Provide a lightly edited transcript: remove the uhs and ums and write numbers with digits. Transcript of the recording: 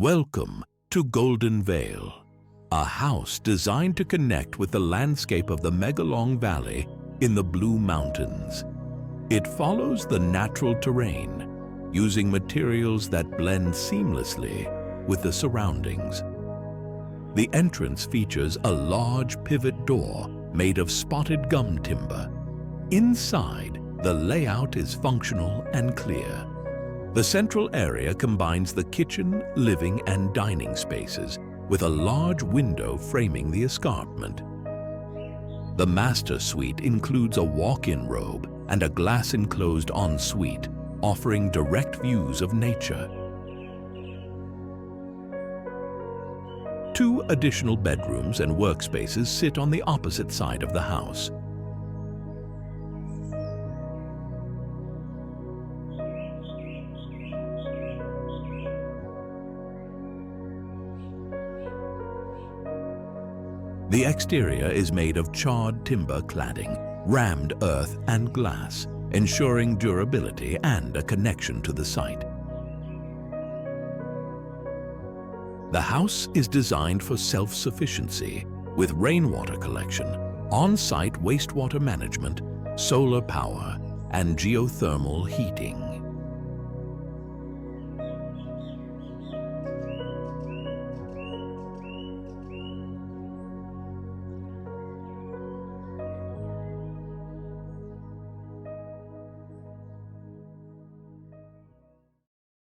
Welcome to Golden Vale, a house designed to connect with the landscape of the Megalong Valley in the Blue Mountains. It follows the natural terrain, using materials that blend seamlessly with the surroundings. The entrance features a large pivot door made of spotted gum timber. Inside, the layout is functional and clear. The central area combines the kitchen, living, and dining spaces with a large window framing the escarpment. The master suite includes a walk-in robe and a glass-enclosed ensuite, offering direct views of nature. Two additional bedrooms and workspaces sit on the opposite side of the house. The exterior is made of charred timber cladding, rammed earth and glass, ensuring durability and a connection to the site. The house is designed for self-sufficiency, with rainwater collection, on-site wastewater management, solar power, and geothermal heating.